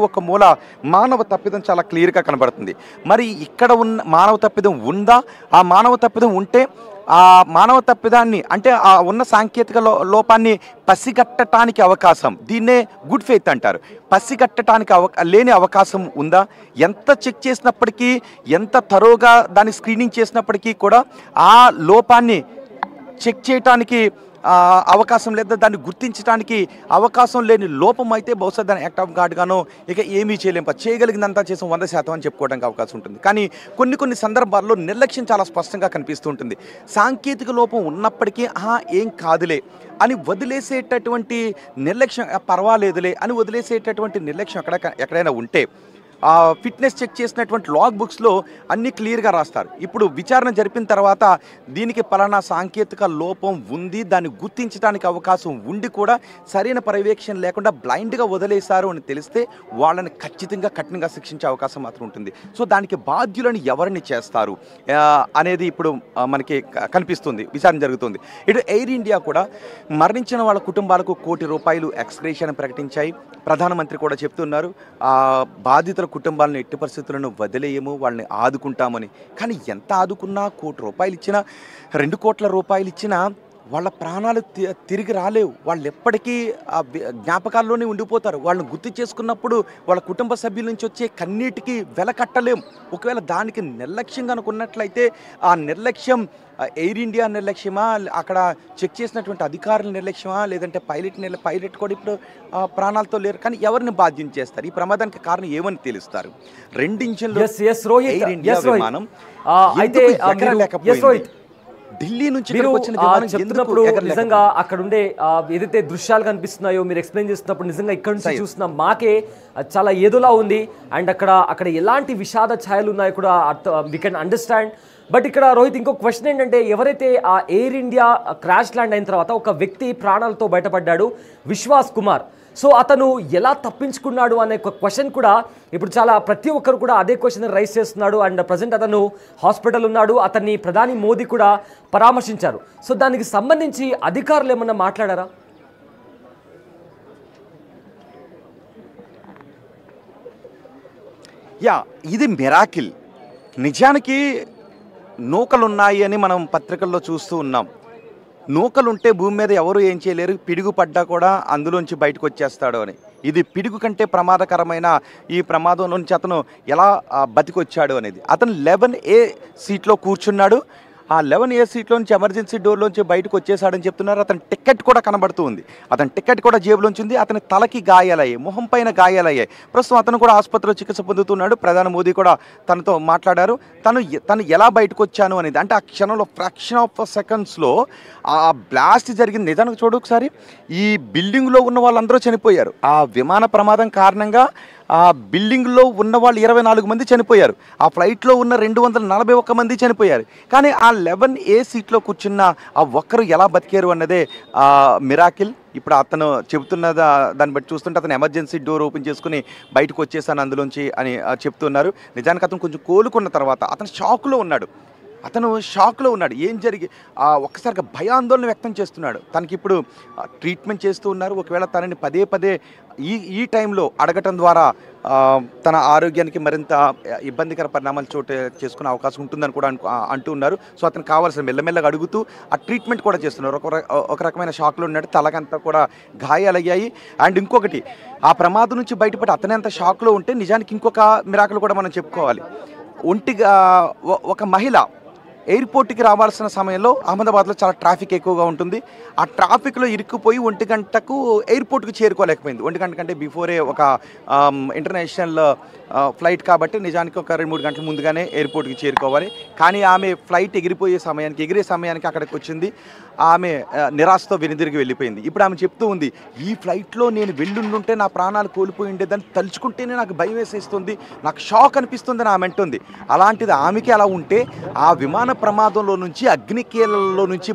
ఒక మూల మానవ తప్పిదం చాలా క్లియర్గా కనబడుతుంది. మరి ఇక్కడ ఉన్న మానవ తప్పిదం ఉందా? ఆ మానవ తప్పిదం ఉంటే ఆ మానవ తప్పిదాన్ని అంటే ఆ ఉన్న సాంకేతిక లోపాన్ని పసిగట్టడానికి అవకాశం, దీన్నే గుడ్ ఫెయిత్ అంటారు, పసిగట్టడానికి లేని అవకాశం ఉందా? ఎంత చెక్ చేసినప్పటికీ, ఎంత తరోగా దాన్ని స్క్రీనింగ్ చేసినప్పటికీ కూడా ఆ లోపాన్ని చెక్ చేయటానికి అవకాశం లేదా దాన్ని గుర్తించడానికి అవకాశం లేని లోపం అయితే బహుశా దాని యాక్ట్ ఆఫ్ గాడ్ గానో ఇక ఏమీ చేయలేం, చేయగలిగిందంతా చేసాం 100% అని చెప్పుకోవడానికి అవకాశం ఉంటుంది. కానీ కొన్ని సందర్భాల్లో నిర్లక్ష్యం చాలా స్పష్టంగా కనిపిస్తూ ఉంటుంది. సాంకేతిక లోపం ఉన్నప్పటికీ ఏం కాదులే అని వదిలేసేటటువంటి నిర్లక్ష్యం, పర్వాలేదులే అని వదిలేసేటటువంటి నిర్లక్ష్యం ఎక్కడైనా ఉంటే ఫిట్నెస్ చెక్ చేసినటువంటి లాగ్ బుక్స్లో అన్నీ క్లియర్గా రాస్తారు. ఇప్పుడు విచారణ జరిపిన తర్వాత దీనికి పలానా సాంకేతిక లోపం ఉంది, దాన్ని గుర్తించడానికి అవకాశం ఉండి కూడా సరైన పర్యవేక్షణ లేకుండా బ్లైండ్గా వదిలేశారు అని తెలిస్తే వాళ్ళని ఖచ్చితంగా కఠినంగా శిక్షించే అవకాశం మాత్రం ఉంటుంది. సో దానికి బాధ్యులను ఎవరిని చేస్తారు అనేది ఇప్పుడు మనకి కనిపిస్తుంది, విచారణ జరుగుతుంది. ఇటు ఎయిర్ ఇండియా కూడా మరణించిన వాళ్ళ కుటుంబాలకు ₹1 కోటి ఎక్స్గ్రేషన్ ప్రకటించాయి. ప్రధానమంత్రి కూడా చెప్తున్నారు బాధితుల కుటుంబాలను ఎట్టి పరిస్థితులను వదిలేయము, వాళ్ళని ఆదుకుంటామని. కానీ ఎంత ఆదుకున్నా ₹1 కోటి ఇచ్చినా, ₹2 కోట్ల ఇచ్చినా వాళ్ళ ప్రాణాలు తిరిగి రాలేవు. వాళ్ళు ఎప్పటికీ జ్ఞాపకాల్లోనే ఉండిపోతారు. వాళ్ళని గుర్తు చేసుకున్నప్పుడు వాళ్ళ కుటుంబ సభ్యుల నుంచి వచ్చే కన్నీటికి వెల కట్టలేం. ఒకవేళ దానికి నిర్లక్ష్యంగా అనుకున్నట్లయితే ఆ నిర్లక్ష్యం ఎయిర్ ఇండియా నిర్లక్ష్యమా, అక్కడ చెక్ చేసినటువంటి అధికారుల నిర్లక్ష్యమా, లేదంటే పైలట్ కూడా ఇప్పుడు ప్రాణాలతో లేరు. కానీ ఎవరిని బాధ్యం చేస్తారు? ఈ ప్రమాదానికి కారణం ఏమని తెలుస్తారు? 2 ఇంజిన్లు ఎయిర్ ఇండియా విమానం ఎగరలేకపోయింది. ఢిల్లీ నుంచి చెప్తున్నప్పుడు నిజంగా అక్కడ ఉండే ఏదైతే దృశ్యాలు కనిపిస్తున్నాయో మీరు ఎక్స్ప్లెయిన్ చేస్తున్నప్పుడు నిజంగా ఇక్కడ నుంచి చూస్తున్న మాకే చాలా ఏదోలా ఉంది. అండ్ అక్కడ ఎలాంటి విషాద ఛాయలు ఉన్నాయో కూడా వి కెన్ అండర్స్టాండ్. బట్ ఇక్కడ రోహిత్ ఇంకో క్వశ్చన్ ఏంటంటే, ఎవరైతే ఆ ఎయిర్ ఇండియా క్రాష్ ల్యాండ్ అయిన తర్వాత ఒక వ్యక్తి ప్రాణాలతో బయటపడ్డాడు, విశ్వాస్ కుమార్. సో అతను ఎలా తప్పించుకున్నాడు అనే క్వశ్చన్ కూడా ఇప్పుడు చాలా ప్రతి ఒక్కరు కూడా అదే క్వశ్చన్ రైజ్ చేస్తున్నాడు. అండ్ ప్రజెంట్ అతను హాస్పిటల్ ఉన్నాడు, అతన్ని ప్రధాని మోదీ కూడా పరామర్శించారు. సో దానికి సంబంధించి అధికారులు ఏమన్నా మాట్లాడారా? ఇది మిరాకిల్. నిజానికి నూకలున్నాయి అని మనం పత్రికల్లో చూస్తూ ఉన్నాం. నూకలుంటే భూమి మీద ఎవరు ఏం చేయలేరు, పిడుగు పడ్డా కూడా అందులోంచి బయటకు వచ్చేస్తాడు అని. ఇది పిడుగు కంటే ప్రమాదకరమైన ఈ ప్రమాదం నుంచి అతను ఎలా బతికొచ్చాడు అనేది. అతను 11A సీట్లో కూర్చున్నాడు. ఆ 11A సీట్లో నుంచి ఎమర్జెన్సీ డోర్లోంచి బయటకు వచ్చేసాడని చెప్తున్నారు. అతని టికెట్ కూడా కనబడుతూ ఉంది, అతని టికెట్ కూడా జేబులోంచి ఉంది. అతని తలకి గాయాలయ్యాయి, మొహం పైన గాయాలయ్యాయి. ప్రస్తుతం అతను కూడా ఆసుపత్రిలో చికిత్స పొందుతున్నాడు. ప్రధాని మోదీ కూడా తనతో మాట్లాడారు. తను ఎలా బయటకు వచ్చాను అనేది, అంటే ఆ క్షణంలో ఫ్రాక్షన్ ఆఫ్ సెకండ్స్లో ఆ బ్లాస్ట్ జరిగింది. నిజానికి చూడు ఒకసారి, ఈ బిల్డింగ్లో ఉన్న వాళ్ళందరూ చనిపోయారు. ఆ విమాన ప్రమాదం కారణంగా ఆ బిల్డింగ్లో ఉన్న వాళ్ళు 24 మంది చనిపోయారు. ఆ ఫ్లైట్లో ఉన్న 241 మంది చనిపోయారు. కానీ ఆ 11A సీట్లో కూర్చున్న ఆ ఒక్కరు ఎలా బతికారు అన్నదే మిరాకిల్. ఇప్పుడు అతను చెబుతున్న దాన్ని బట్టి చూస్తుంటే అతను ఎమర్జెన్సీ డోర్ ఓపెన్ చేసుకుని బయటకు వచ్చేసాను అందులోంచి అని చెప్తున్నారు. నిజానికి అతను కొంచెం కోలుకున్న తర్వాత అతను షాక్లో ఉన్నాడు. ఏం జరిగి ఒక్కసారిగా భయాందోళన వ్యక్తం చేస్తున్నాడు. తనకి ఇప్పుడు ట్రీట్మెంట్ చేస్తూ ఉన్నారు. ఒకవేళ తనని పదే ఈ టైంలో అడగటం ద్వారా తన ఆరోగ్యానికి మరింత ఇబ్బందికర పరిణామాలు చోటు చేసుకునే అవకాశం ఉంటుందని కూడా అంటూ ఉన్నారు. సో అతను కావాల్సిన మెల్లమెల్లగా అడుగుతూ ఆ ట్రీట్మెంట్ కూడా చేస్తున్నారు. ఒక రకమైన షాక్లో ఉన్నాడు, తలకంతా కూడా గాయాలయ్యాయి. అండ్ ఇంకొకటి, ఆ ప్రమాదం నుంచి బయటపడి అతనే అంత షాక్లో ఉంటే నిజానికి ఇంకొక మిరాకిల్ కూడా మనం చెప్పుకోవాలి. ఒక మహిళ ఎయిర్పోర్ట్కి రావాల్సిన సమయంలో అహ్మదాబాద్లో చాలా ట్రాఫిక్ ఎక్కువగా ఉంటుంది. ఆ ట్రాఫిక్లో ఇరుక్కుపోయి 1 గంటకు ఎయిర్పోర్ట్కి చేరుకోలేకపోయింది. 1 గంట కంటే బిఫోరే ఒక ఇంటర్నేషనల్ ఫ్లైట్ కాబట్టి నిజానికి ఒక 2-3 గంటల ముందుగానే ఎయిర్పోర్ట్కి చేరుకోవాలి. కానీ ఆమె ఫ్లైట్ ఎగిరే సమయానికి అక్కడికి వచ్చింది. ఆమె నిరాశతో వెనుదిరిగి వెళ్ళిపోయింది. ఇప్పుడు ఆమె చెప్తూ ఉంది, ఈ ఫ్లైట్లో నేను వెళ్ళుండుంటే నా ప్రాణాలు కోల్పోయి ఉండేదని తలుచుకుంటేనే నాకు భయం వేసేస్తుంది, నాకు షాక్ అనిపిస్తుందని ఆమె అంటుంది. అలాంటిది ఆమెకి అలా ఉంటే ఆ విమాన ప్రమాదంలో నుంచి, అగ్నికీలలో నుంచి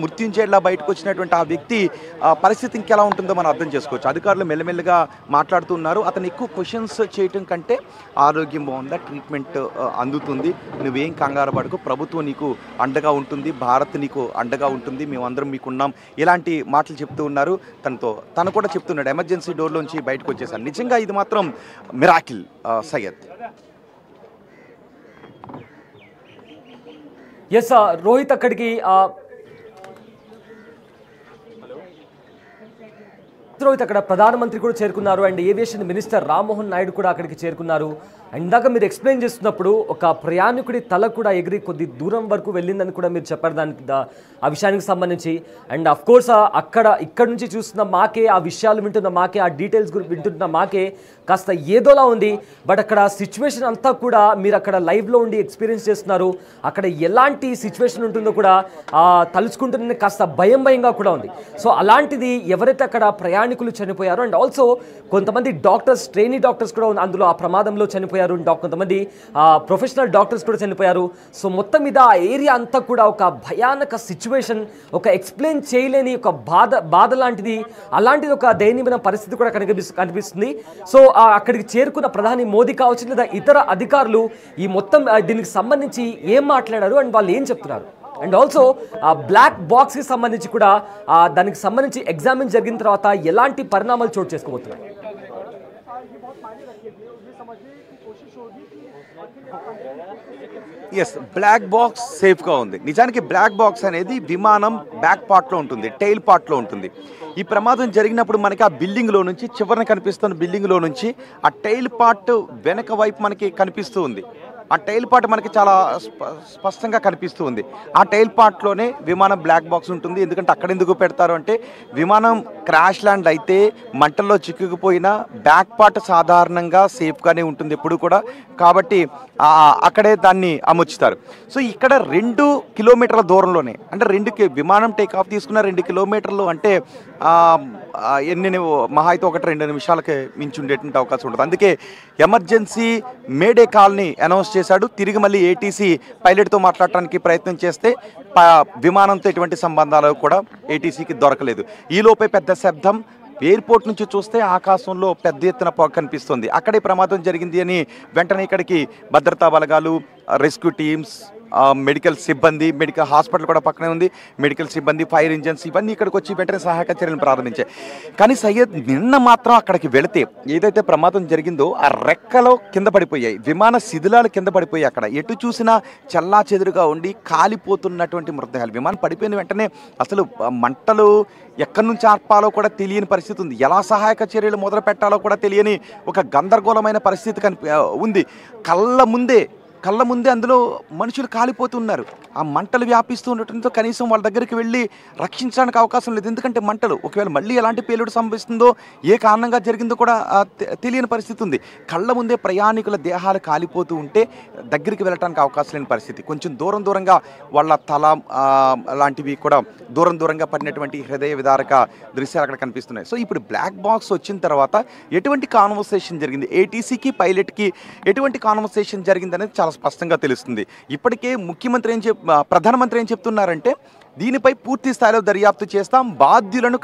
మృత్యుంజయుడిలా బయటకు వచ్చినటువంటి ఆ వ్యక్తి పరిస్థితి ఇంకెలా ఉంటుందో మనం అర్థం చేసుకోవచ్చు. అధికారులు మెల్లమెల్లగా మాట్లాడుతున్నారు. అతను ఎక్కువ క్వశ్చన్స్ చేయటం కంటే ఆరోగ్యం బాగుందా, ట్రీట్మెంట్ అందుతుంది, నువ్వేం కంగారు పడకు, ప్రభుత్వం నీకు అండగా ఉంటుంది, భారత్ నీకు అండగా ఉంటుంది, ఉంది, మేమందరం మీకున్నాం, ఇలాంటి మాటలు చెప్తూ ఉన్నారు. తను కూడా చెప్తున్నాడు ఎమర్జెన్సీ డోర్లోంచి బయటకు వచ్చేసాను. నిజంగా ఇది మాత్రం మిరాకిల్ సయ్యద్. ఎస్ రోహిత్, అక్కడికి రోహిత్ అక్కడ ప్రధానమంత్రి కూడా చేరుకున్నారు and aviation minister Rammohan Naidu కూడా అక్కడికి చేరుకున్నారు. అండ్ ఇందాక మీరు ఎక్స్ప్లెయిన్ చేస్తున్నప్పుడు ఒక ప్రయాణికుడి తల కూడా ఎగిరి కొద్ది దూరం వరకు వెళ్ళిందని కూడా మీరు చెప్పారు దానికి ఆ విషయానికి సంబంధించి. అండ్ అఫ్ కోర్స్ ఇక్కడ నుంచి చూస్తున్న మాకే, ఆ విషయాలు వింటున్న మాకే, ఆ డీటెయిల్స్ వింటున్న మాకే కాస్త ఏదోలా ఉంది. బట్ అక్కడ సిచ్యువేషన్ అంతా కూడా మీరు అక్కడ లైవ్లో ఉండి ఎక్స్పీరియన్స్ చేస్తున్నారు. అక్కడ ఎలాంటి సిచ్యువేషన్ ఉంటుందో కూడా తలుచుకుంటున్న కాస్త భయంగా కూడా ఉంది. సో అలాంటిది ఎవరైతే అక్కడ ప్రయాణికులు చనిపోయారో అండ్ ఆల్సో కొంతమంది డాక్టర్స్, ట్రైనీ డాక్టర్స్ కూడా అందులో ఆ ప్రమాదంలో చనిపోయారు. కొంతమంది ప్రొఫెషనల్ డాక్టర్స్ కూడా చనిపోయారు. సో మొత్తం మీద ఆ ఏరియా అంతా కూడా ఒక భయానక సిచ్యువేషన్, ఒక ఎక్స్ప్లెయిన్ చేయలేని ఒక బాధ లాంటిది, అలాంటిది ఒక దయనీయమైన పరిస్థితి కూడా కనిపిస్తుంది. సో అక్కడికి చేరుకున్న ప్రధాని మోదీ కావచ్చు లేదా ఇతర అధికారులు ఈ మొత్తం దీనికి సంబంధించి ఏం మాట్లాడారు అండ్ వాళ్ళు ఏం చెప్తున్నారు అండ్ ఆల్సో బ్లాక్ బాక్స్కి సంబంధించి కూడా దానికి సంబంధించి ఎగ్జామిన్ జరిగిన తర్వాత ఎలాంటి పరిణామాలు చోటు చేసుకోబోతున్నాయి. ఎస్, బ్లాక్ బాక్స్ సేఫ్గా ఉంది. నిజానికి బ్లాక్ బాక్స్ అనేది విమానం బ్యాక్ పార్ట్లో ఉంటుంది, టెయిల్ పార్ట్లో ఉంటుంది. ఈ ప్రమాదం జరిగినప్పుడు మనకి ఆ బిల్డింగ్లో నుంచి, చివరిన కనిపిస్తున్న బిల్డింగ్లో నుంచి ఆ టెయిల్ పార్ట్ వెనక వైపు మనకి కనిపిస్తూ ఉంది. ఆ టైల్ పార్ట్ మనకి చాలా స్పష్టంగా కనిపిస్తూ ఉంది. ఆ టైల్ పార్ట్లోనే విమానం బ్లాక్ బాక్స్ ఉంటుంది. ఎందుకంటే అక్కడ ఎందుకు పెడతారు అంటే విమానం క్రాష్ ల్యాండ్ అయితే మంటల్లో చిక్కుకుపోయినా బ్యాక్ పార్ట్ సాధారణంగా సేఫ్గానే ఉంటుంది ఎప్పుడు కూడా. కాబట్టి అక్కడే దాన్ని అమర్చుతారు. సో ఇక్కడ 2 కిలోమీటర్ల దూరంలోనే, అంటే విమానం టేక్ ఆఫ్ తీసుకున్న 2 కిలోమీటర్లు అంటే మహా అయితే 1-2 నిమిషాలకి మించి ఉండేటువంటి అవకాశం ఉంటుంది. అందుకే ఎమర్జెన్సీ మేడే కాల్ని అనౌన్స్ చేశాడు. తిరిగి మళ్ళీ ఏటీసీ పైలట్తో మాట్లాడటానికి ప్రయత్నం చేస్తే విమానంతో ఎటువంటి సంబంధాలు కూడా ఏటీసీకి దొరకలేదు. ఈలోపే పెద్ద శబ్దం, ఎయిర్పోర్ట్ నుంచి చూస్తే ఆకాశంలో పెద్ద ఎత్తున పొగ కనిపిస్తుంది. అక్కడే ప్రమాదం జరిగింది అని వెంటనే ఇక్కడికి భద్రతా బలగాలు, రెస్క్యూ టీమ్స్, మెడికల్ సిబ్బంది, మెడికల్ హాస్పిటల్ కూడా పక్కనే ఉంది, మెడికల్ సిబ్బంది, ఫైర్ ఇంజన్స్ ఇవన్నీ ఇక్కడికి వచ్చి వెంటనే సహాయక చర్యలను ప్రారంభించాయి. కానీ సయ్యద్, నిన్న మాత్రం అక్కడికి వెళితే ఏదైతే ప్రమాదం జరిగిందో ఆ రెక్కలో కింద పడిపోయాయి, విమాన శిథిలాలు కింద పడిపోయాయి. అక్కడ ఎటు చూసినా చల్లా చెదురుగా ఉండి కాలిపోతున్నటువంటి మృతదేహాలు. విమానం పడిపోయిన వెంటనే అసలు మంటలు ఎక్కడి నుంచి ఆర్పాలో కూడా తెలియని పరిస్థితి ఉంది. ఎలా సహాయక చర్యలు మొదలు పెట్టాలో కూడా తెలియని ఒక గందరగోళమైన పరిస్థితి ఉంది. కళ్ళ ముందే అందులో మనుషులు కాలిపోతున్నారు. ఆ మంటలు వ్యాపిస్తూ ఉండటంతో కనీసం వాళ్ళ దగ్గరికి వెళ్ళి రక్షించడానికి అవకాశం లేదు. ఎందుకంటే మంటలు, ఒకవేళ మళ్ళీ ఎలాంటి పేలుడు సంభవిస్తుందో, ఏ కారణంగా జరిగిందో కూడా తెలియని పరిస్థితి ఉంది. కళ్ళ ముందే ప్రయాణికుల దేహాలు కాలిపోతూ ఉంటే దగ్గరికి వెళ్ళడానికి అవకాశం లేని పరిస్థితి. కొంచెం దూరంగా వాళ్ళ తల లాంటివి కూడా దూరంగా పడినటువంటి హృదయ విదారక దృశ్యాలు అక్కడ కనిపిస్తున్నాయి. సో ఇప్పుడు బ్లాక్ బాక్స్ వచ్చిన తర్వాత ఎటువంటి కాన్వర్సేషన్ జరిగింది, ఏటీసీకి పైలట్కి ఎటువంటి కాన్వర్సేషన్ జరిగింది అనేది చాలా స్పష్టంగా తెలుస్తుంది. ఇప్పటికే ప్రధానమంత్రి ఏం చెప్తున్నారంటే దీనిపై పూర్తి స్థాయిలో దర్యాప్తు చేస్తాం, బాధ్యులను